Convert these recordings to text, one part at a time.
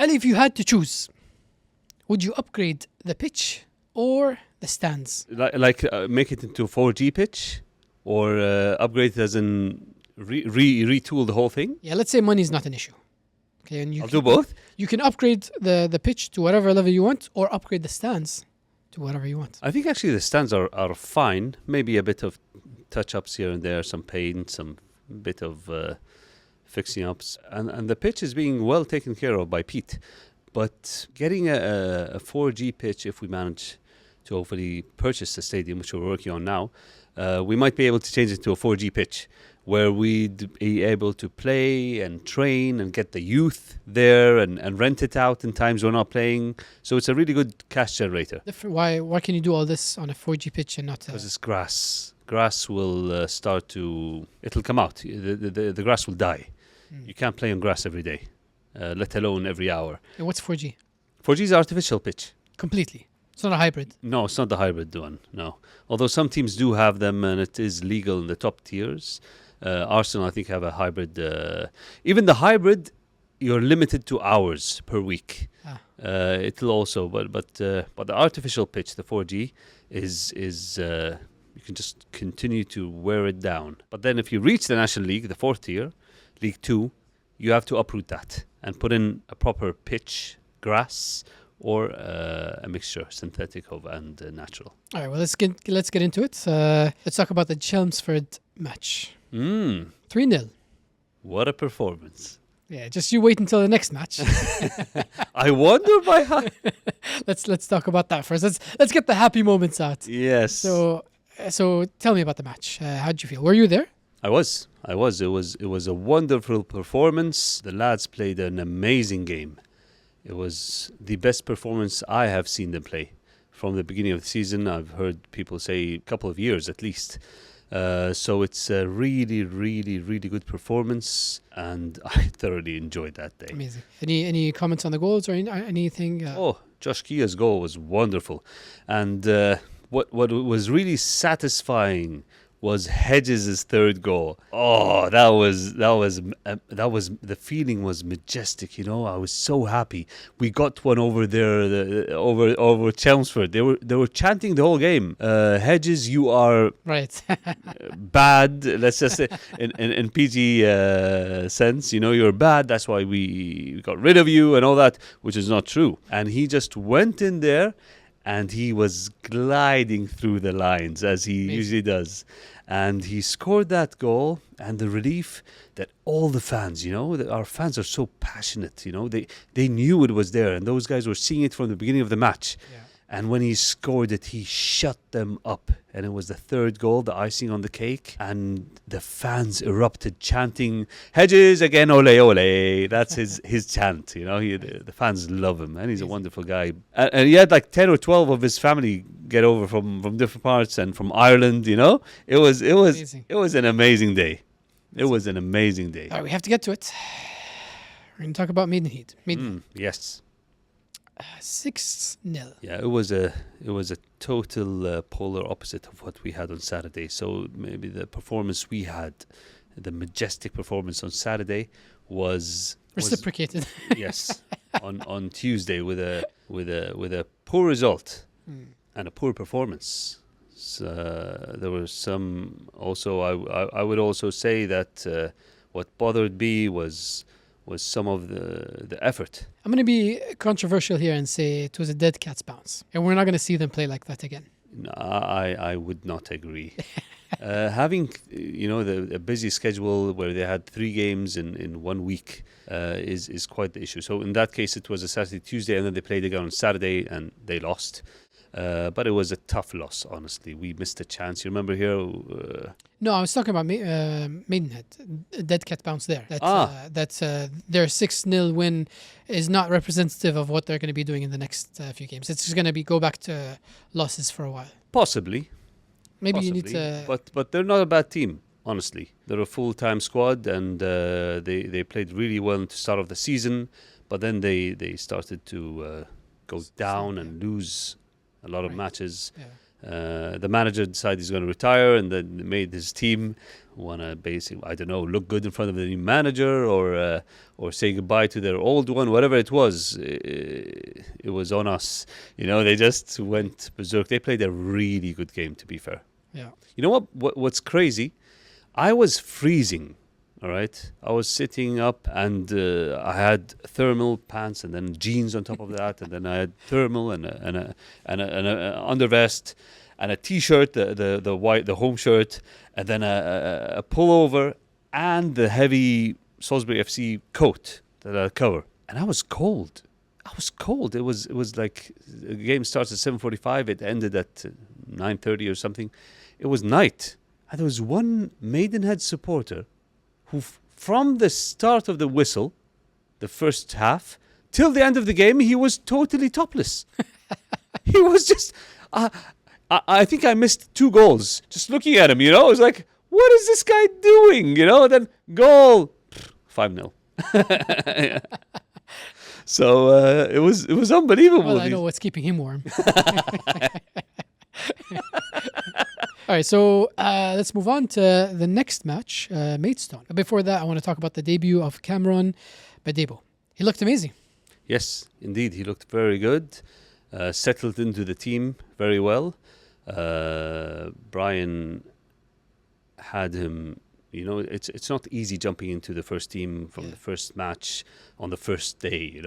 Ali, if you had to choose, would you upgrade the pitch or the stands? Make it into a 4G pitch, or upgrade it as in retool the whole thing? Yeah, let's say money is not an issue. Okay, and I'll do both. You can upgrade the pitch to whatever level you want, or upgrade the stands to whatever you want. I think actually the stands are fine. Maybe a bit of touch-ups here and there, some paint, some bit of fixing ups. And the pitch is being well taken care of by Pete. But getting a 4G pitch, if we manage to hopefully purchase the stadium, which we're working on now, we might be able to change it to a 4G pitch, where we'd be able to play and train and get the youth there and rent it out in times we're not playing. So it's a really good cash generator. Why can you do all this on a 4G pitch and not... Because it's grass. Grass will start to... It'll come out. The grass will die. You can't play on grass every day, let alone every hour. And what's 4G? 4G is artificial pitch. Completely. It's not a hybrid. No, it's not the hybrid one, no. Although some teams do have them and it is legal in the top tiers. Arsenal, I think, have a hybrid. Even the hybrid, you're limited to hours per week. It'll also, but the artificial pitch, the 4G, is you can just continue to wear it down. But then if you reach the National League, the fourth tier, League 2, you have to uproot that and put in a proper pitch, grass, or a mixture, synthetic and natural. All right, well, let's get into it. Let's talk about the Chelmsford match. 3-0. What a performance. Yeah, just you wait until the next match. I wonder by how. Let's talk about that first. Let's get the happy moments out. Yes. So tell me about the match. How did you feel? Were you there? I was. It was a wonderful performance. The lads played an amazing game. It was the best performance I have seen them play from the beginning of the season. I've heard people say a couple of years at least. So it's a really, really, really good performance, and I thoroughly enjoyed that day. Amazing. Any comments on the goals or anything? Josh Kia's goal was wonderful, and what was really satisfying was Hedges' third goal. Oh, that was the feeling was majestic. You know, I was so happy. We got one over there, over Chelmsford. They were chanting the whole game. Hedges, you are right. bad. Let's just say in PG sense, you know, you're bad. That's why we got rid of you and all that, which is not true. And he just went in there, and he was gliding through the lines as he usually does. And he scored that goal, and the relief that all the fans, you know, our fans are so passionate, you know, they knew it was there, and those guys were seeing it from the beginning of the match. Yeah. And when he scored it, he shut them up. And it was the third goal, the icing on the cake. And the fans erupted, chanting, Hedges again, ole, ole. That's his chant, you know. The fans love him, and he's a wonderful guy. And he had like 10 or 12 of his family get over from different parts and from Ireland, you know. It was an amazing day. It was an amazing day. All right, we have to get to it. We're going to talk about Maidenhead. Yes. 6-0. Yeah, it was a total polar opposite of what we had on Saturday. So maybe the performance we had, the majestic performance on Saturday, was reciprocated. Yes, on Tuesday with a poor result and a poor performance. So there was some. Also, I would also say that what bothered me was some of the effort. I'm going to be controversial here and say it was a dead cat's bounce. And we're not going to see them play like that again. No, I would not agree. Having, you know, a busy schedule where they had 3 games in 1 week is quite the issue. So in that case, it was a Saturday, Tuesday, and then they played again on Saturday, and they lost. But it was a tough loss, honestly. We missed a chance. You remember here? No, I was talking about Maidenhead. Dead cat bounce there. Their 6-0 win is not representative of what they're going to be doing in the next few games. It's just going to go back to losses for a while. Possibly. Maybe you need to... But they're not a bad team, honestly. They're a full-time squad, and they played really well at the start of the season. But then they started to go down and lose a lot of matches. The manager decided he's going to retire, and then made his team want to basically, I don't know, look good in front of the new manager, or say goodbye to their old one, whatever it was. It was on us. They just went berserk. They played a really good game, to be fair. Yeah. You know what's crazy? I was freezing. All right, I was sitting up, and I had thermal pants, and then jeans on top of that, and then I had thermal and a undervest, and a t-shirt, the home shirt, and then a pullover, and the heavy Salisbury FC coat that I cover. And I was cold. It was like the game starts at 7:45. It ended at 9:30 or something. It was night, and there was one Maidenhead supporter who, from the start of the whistle, the first half, till the end of the game, he was totally topless. He was just... I think I missed 2 goals just looking at him, I was like, what is this guy doing? Then goal, 5-0. Yeah. So it was unbelievable. Well, I know what's keeping him warm. All right, so let's move on to the next match, Maidstone. But before that, I want to talk about the debut of Cameron Badebo. He looked amazing. Yes, indeed. He looked very good. Settled into the team very well. Brian had him, it's not easy jumping into the first team from the first match on the first day,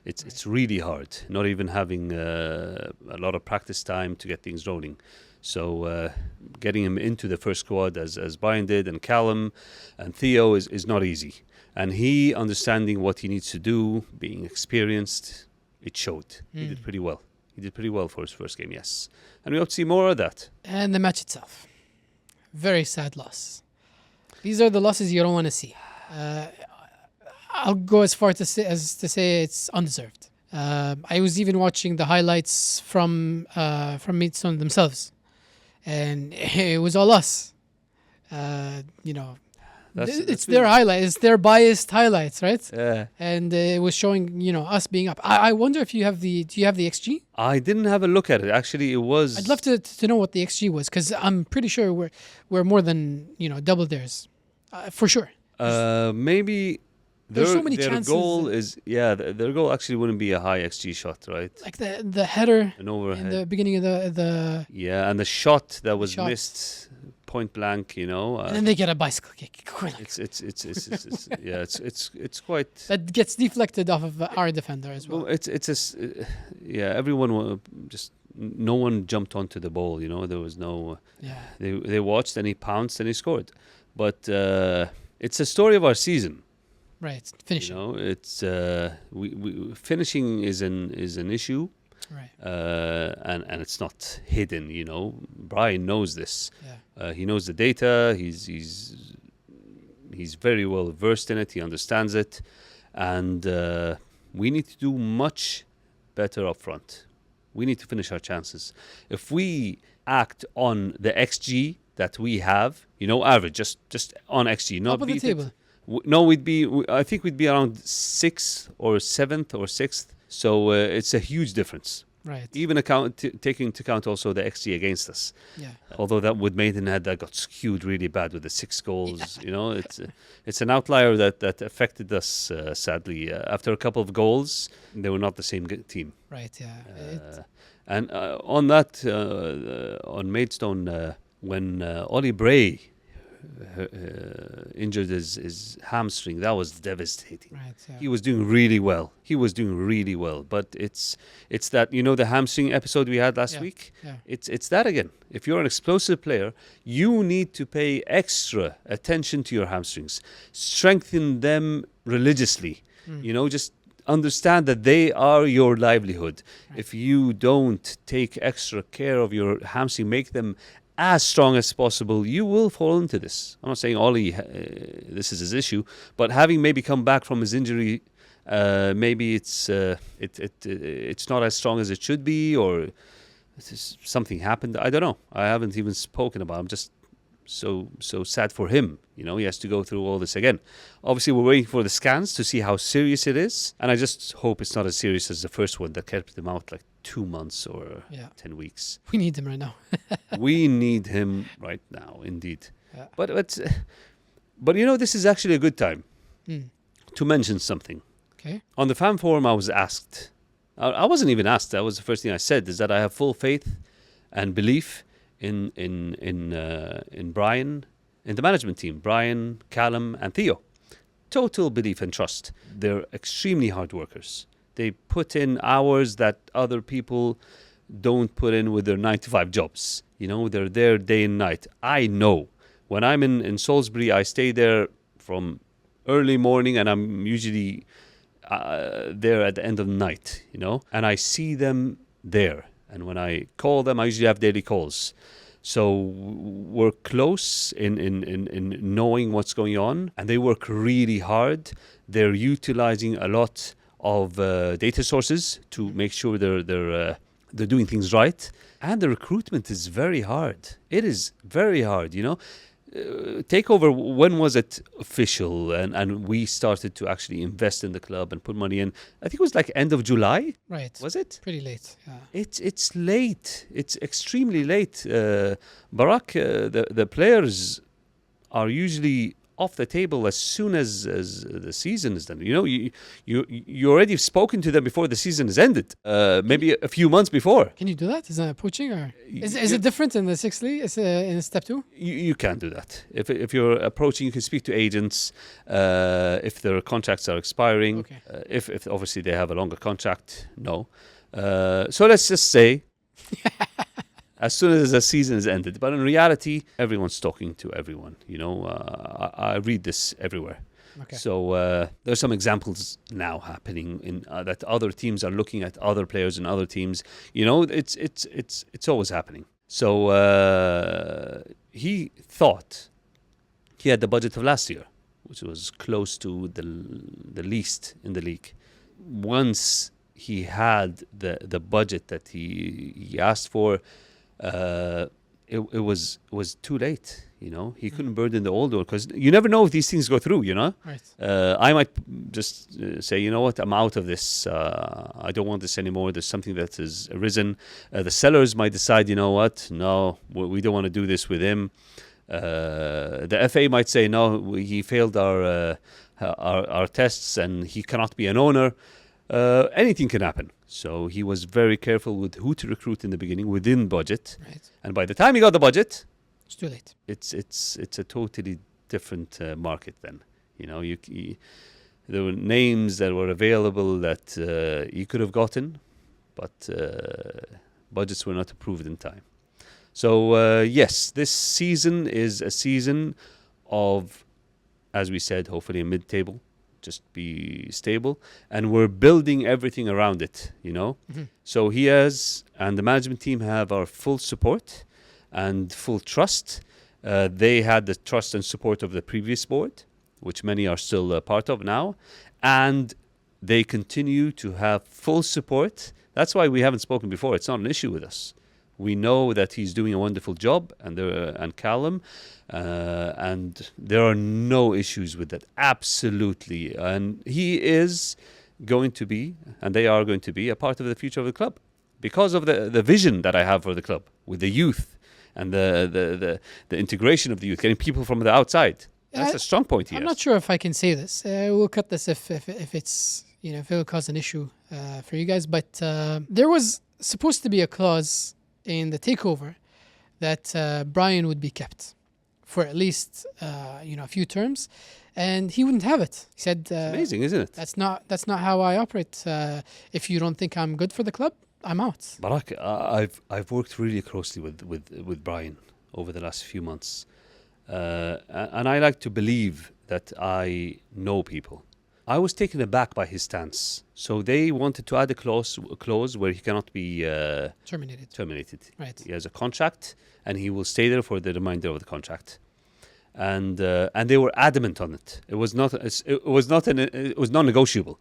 It's really hard, not even having a lot of practice time to get things rolling. So getting him into the first squad as Brian did, and Callum and Theo is not easy. And he understanding what he needs to do, being experienced, it showed. He did pretty well. He did pretty well for his first game, yes. And we hope to see more of that. And the match itself. Very sad loss. These are the losses you don't want to see. I'll go as far as to say it's undeserved. I was even watching the highlights from Maidstone themselves, and it was all us. It's their highlight. It's their biased highlights, right? Yeah. And it was showing, us being up. I wonder if do you have the XG? I didn't have a look at it. Actually, it was... I'd love to know what the XG was, because I'm pretty sure we're more than, double theirs. For sure. Maybe... There's so many their chances. Goal is... Yeah, their goal actually wouldn't be a high XG shot, right? Like the header an overhead. in the beginning of the... Yeah, and the shot that was missed... point blank, and then they get a bicycle kick. It's quite... That gets deflected off of our defender as well. Everyone just... No one jumped onto the ball, There was no... They watched, and he pounced, and he scored. But it's a story of our season. Right, finishing. It's... we finishing is an issue. Right. And it's not hidden, Brian knows this. Yeah. He knows the data. He's very well versed in it. He understands it, and we need to do much better up front. We need to finish our chances. If we act on the XG that we have, average, just on XG, not top of the table. I think we'd be around 6th or 7th or 6th. So it's a huge difference. Right. Even taking into account also the XG against us. Yeah. Although that with Maidenhead, that got skewed really bad with the 6 goals. Yeah. It's an outlier that affected us sadly. After a couple of goals, they were not the same team. Right. Yeah. And on that, on Maidstone, when Ollie Bray injured his hamstring, that was devastating. Right, yeah. He was doing really well. But it's that, the hamstring episode we had last week. Yeah. It's that again. If you're an explosive player, you need to pay extra attention to your hamstrings. Strengthen them religiously. Just understand that they are your livelihood. Right. If you don't take extra care of your hamstring, make them as strong as possible, you will fall into this. I'm not saying Ollie, this is his issue, but having maybe come back from his injury, maybe it's not as strong as it should be, or something happened. I don't know. I haven't even spoken about it. I'm just so sad for him. You know, he has to go through all this again. Obviously, we're waiting for the scans to see how serious it is, and I just hope it's not as serious as the first one that kept him out like 2 months or 10 weeks. We need him right now. We need him right now, indeed. Yeah. But you know, this is actually a good time to mention something. Okay. On the fan forum, I was asked. I wasn't even asked. That was the first thing I said. Is that I have full faith and belief in Brian, in the management team, Brian, Callum, and Theo. Total belief and trust. They're extremely hard workers. They put in hours that other people don't put in with their 9-to-5 jobs. You know, they're there day and night. I know. When I'm in Salisbury, I stay there from early morning, and I'm usually there at the end of the night, you know, and I see them there. And when I call them, I usually have daily calls. So we're close in knowing what's going on, and they work really hard. They're utilizing a lot of data sources to make sure they're doing things right. And the recruitment is very hard. It is very hard, you know. Takeover, when was it official and we started to actually invest in the club and put money in? I think it was like end of July. Right. Was it? Pretty late. Yeah. It's late. It's extremely late. Barak, the players are usually off the table as soon as the season is done. You know, you already spoken to them before the season is ended. Maybe a few months before. Can you do that? Is that poaching, or is it different in the 6th league? Is in step 2? You can't do that. If you're approaching, you can speak to agents. If their contracts are expiring, Okay. If obviously they have a longer contract, no. So let's just say. As soon as the season is ended. But in reality, everyone's talking to everyone. You know, I read this everywhere. Okay. So there's some examples now happening in that other teams are looking at other players in other teams. You know, it's always happening. So he thought he had the budget of last year, which was close to the least in the league. Once he had the budget that he asked for, it was too late. You know, he couldn't burden the old one, because you never know if these things go through. You know, Right. I might just say, you know what, I'm out of this. I don't want this anymore. There's something that has arisen. The sellers might decide, you know what, no, we don't want to do this with him. The FA might say, no, he failed our tests and he cannot be an owner. Anything can happen. So he was very careful with who to recruit in the beginning within budget. Right. And by the time he got the budget, It's too late. it's a totally different market then. You know, there were names that were available that you could have gotten, but budgets were not approved in time. So yes, this season is a season of, as we said, hopefully a mid-table. Just be stable, and we're building everything around it, you know. Mm-hmm. So he has, and the management team have our full support and full trust. They had the trust and support of the previous board, which many are still a part of now, and they continue to have full support. That's why we haven't spoken before. It's not an issue with us. We know that he's doing a wonderful job, and Callum, and there are no issues with that. Absolutely. And he is going to be, and they are going to be, a part of the future of the club because of the vision that I have for the club with the youth and the integration of the youth, getting people from the outside. That's a strong point here. I'm not sure if I can say this. We'll cut this if it's, you know, if it will cause an issue for you guys. But there was supposed to be a clause in the takeover that Brian would be kept for at least a few terms, and he wouldn't have it. He said, it's amazing, isn't it? That's not how I operate. If you don't think I'm good for the club, I'm out. Barak, I've worked really closely with Brian over the last few months, and I like to believe that I know people. I was taken aback by his stance. So they wanted to add a clause where he cannot be terminated. Right. He has a contract, and he will stay there for the remainder of the contract. And they were adamant on it. It was non-negotiable.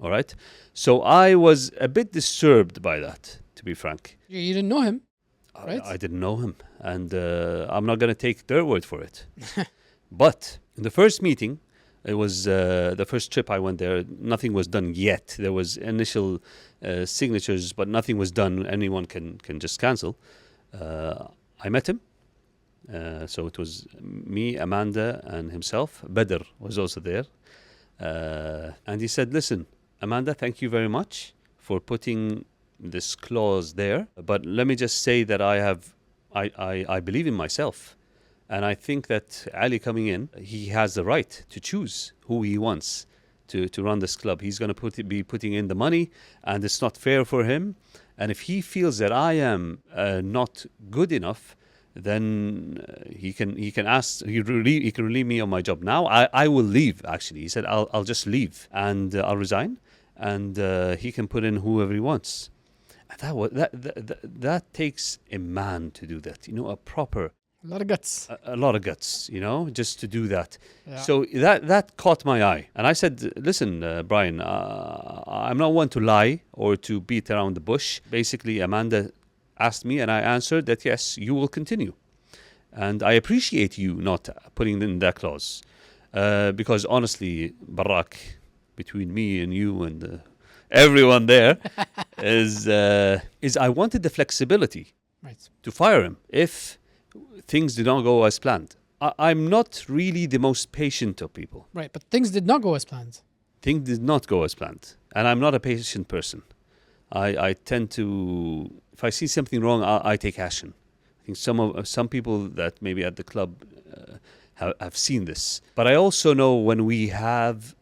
All right. So I was a bit disturbed by that, to be frank. You didn't know him. right? I didn't know him, and I'm not going to take their word for it. But in the first meeting, it was the first trip I went there. Nothing was done yet. There was initial signatures, but nothing was done. Anyone can just cancel. I met him. So it was me, Amanda, and himself. Badr was also there. And he said, listen, Amanda, thank you very much for putting this clause there. But let me just say that I believe in myself. And I think that Ali coming in, he has the right to choose who he wants to run this club. He's going to be putting in the money, and it's not fair for him. And if he feels that I am not good enough, then he can relieve me on my job. Now I will leave. Actually, he said I'll just leave and I'll resign, and he can put in whoever he wants. And that takes a man to do that. A lot of guts. A lot of guts, just to do that. Yeah. So that caught my eye. And I said, listen, Brian, I'm not one to lie or to beat around the bush. Basically, Amanda asked me and I answered that, yes, you will continue. And I appreciate you not putting in that clause. Because honestly, Barak, between me and you and everyone there, is I wanted the flexibility to fire him if things did not go as planned. I'm not really the most patient of people. Right, but things did not go as planned. Things did not go as planned. And I'm not a patient person. I tend to, if I see something wrong, I take action. I think some people that maybe at the club have seen this. But I also know when we have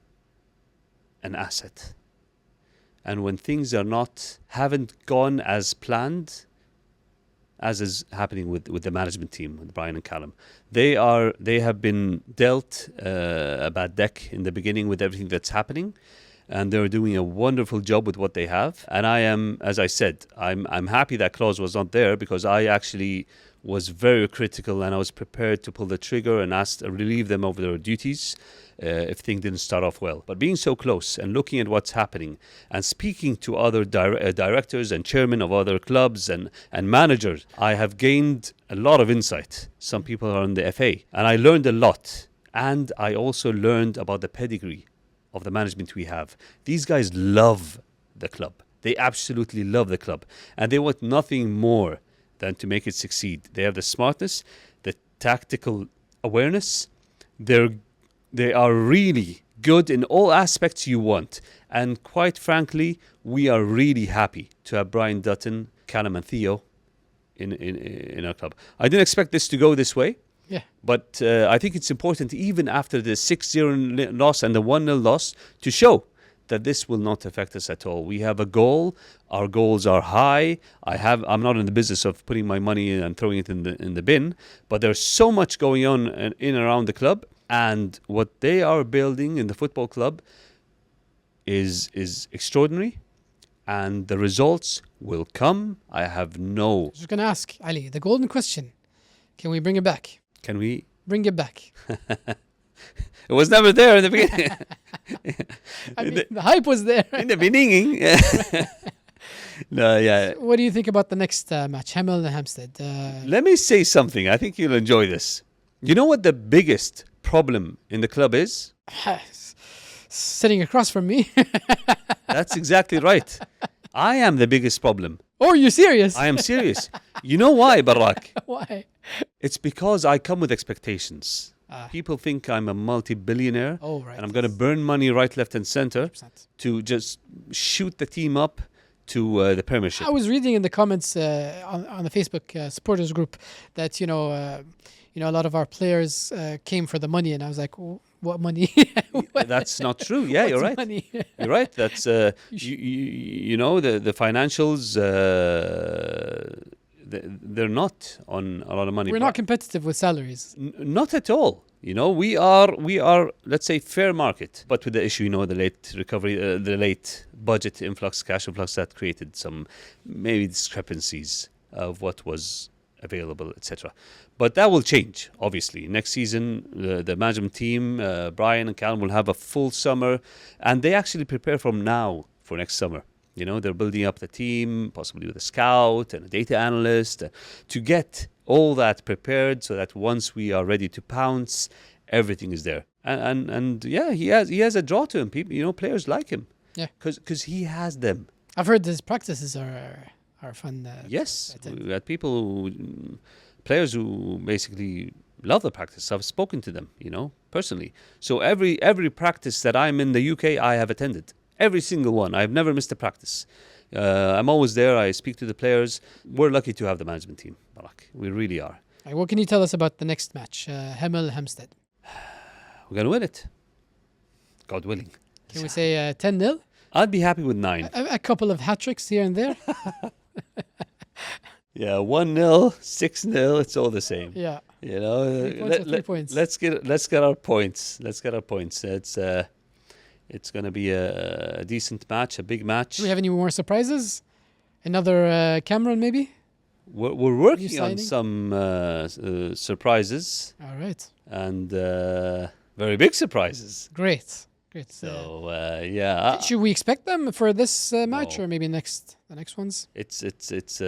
an asset and when things haven't gone as planned, as is happening with the management team, with Brian and Callum. They have been dealt a bad deck in the beginning with everything that's happening, and they're doing a wonderful job with what they have. And I am, as I said, I'm happy that clause was not there, because I actually was very critical and I was prepared to pull the trigger and relieve them of their duties if things didn't start off well. But being so close and looking at what's happening and speaking to other directors and chairmen of other clubs and managers, I have gained a lot of insight. Some people are in the FA, and I learned a lot. And I also learned about the pedigree of the management we have. These guys love the club. They absolutely love the club, and they want nothing more than to make it succeed. They have the smartness, the tactical awareness. They are really good in all aspects you want. And quite frankly, we are really happy to have Brian Dutton, Callum and Theo in our club. I didn't expect this to go this way. Yeah. But I think it's important, even after the 6-0 loss and the 1-0 loss, to show that this will not affect us at all. We have a goal. Our goals are high. I'm not in the business of putting my money in and throwing it in the bin, but there's so much going on in and around the club, and what they are building in the football club is extraordinary, and the results will come. I have no... I was just going to ask, Ali, the golden question. Can we bring it back? Can we? Bring it back. It was never there in the beginning. I mean, the hype was there. In the beginning. No, yeah. What do you think about the next match, Hemel and Hampstead? Let me say something. I think you'll enjoy this. You know what the biggest problem in the club is? Sitting across from me. That's exactly right. I am the biggest problem. Oh, you're serious? I am serious. You know why, Barak? Why? It's because I come with expectations. People think I'm a multi-billionaire. Oh, right. And I'm going to burn money right, left and center 100%. to just shoot the team up to the Premiership. I was reading in the comments on the Facebook supporters group that, a lot of our players came for the money. And I was like, what money? That's not true. Yeah, you're right. Money? You're right. That's, the financials... they're not on a lot of money. We're not competitive with salaries. Not at all. We are, let's say, fair market. But with the issue, the late recovery, the late budget influx, cash influx, that created some maybe discrepancies of what was available, etc. But that will change, obviously. Next season, the management team, Brian and Callum, will have a full summer. And they actually prepare from now for next summer. You know, they're building up the team, possibly with a scout and a data analyst, to get all that prepared so that once we are ready to pounce, everything is there. And yeah, he has a draw to him. People, you know, players like him. Yeah. Because he has them. I've heard his practices are fun. Yes, we had players who basically love the practice. I've spoken to them, you know, personally. So every practice that I'm in the UK, I have attended. Every single one. I've never missed a practice. I'm always there. I speak to the players. We're lucky to have the management team, Barak. We really are. Right, what can you tell us about the next match, Hemel-Hempstead? We're going to win it. God willing. Can we say 10-0? I'd be happy with 9. A couple of hat-tricks here and there. Yeah, 1-0, 6-0, it's all the same. Yeah. You know, 3 points. Let's get our points. It's going to be a decent match, a big match. Do we have any more surprises? Another Cameron, maybe? We're working on some surprises. All right. And very big surprises. Great. So yeah. Should we expect them for this match No. or maybe the next ones? It's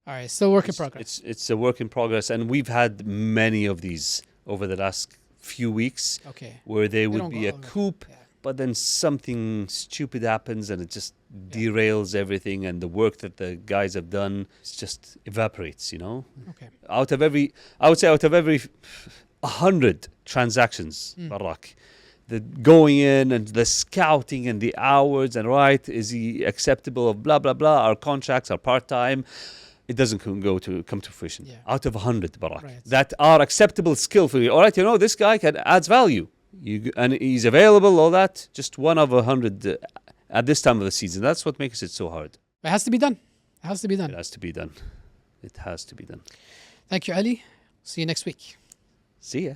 All right, still work in progress. It's a work in progress, and we've had many of these over the last few weeks. Okay. Where they would don't be go a over. coup, Yeah. but then something stupid happens and it just derails everything, and the work that the guys have done just evaporates, you know? Okay. I would say out of every 100 transactions, Barak, the going in and the scouting and the hours and is he acceptable of blah, blah, blah, our contracts are part-time. It doesn't come to fruition. Yeah. Out of 100, Barak, Right. that are acceptable skill for you. All right, you know, this guy adds value. And he's available, all that. Just 1 of 100 at this time of the season. That's what makes it so hard. It has to be done. It has to be done. It has to be done. It has to be done. Thank you, Ali. See you next week. See ya.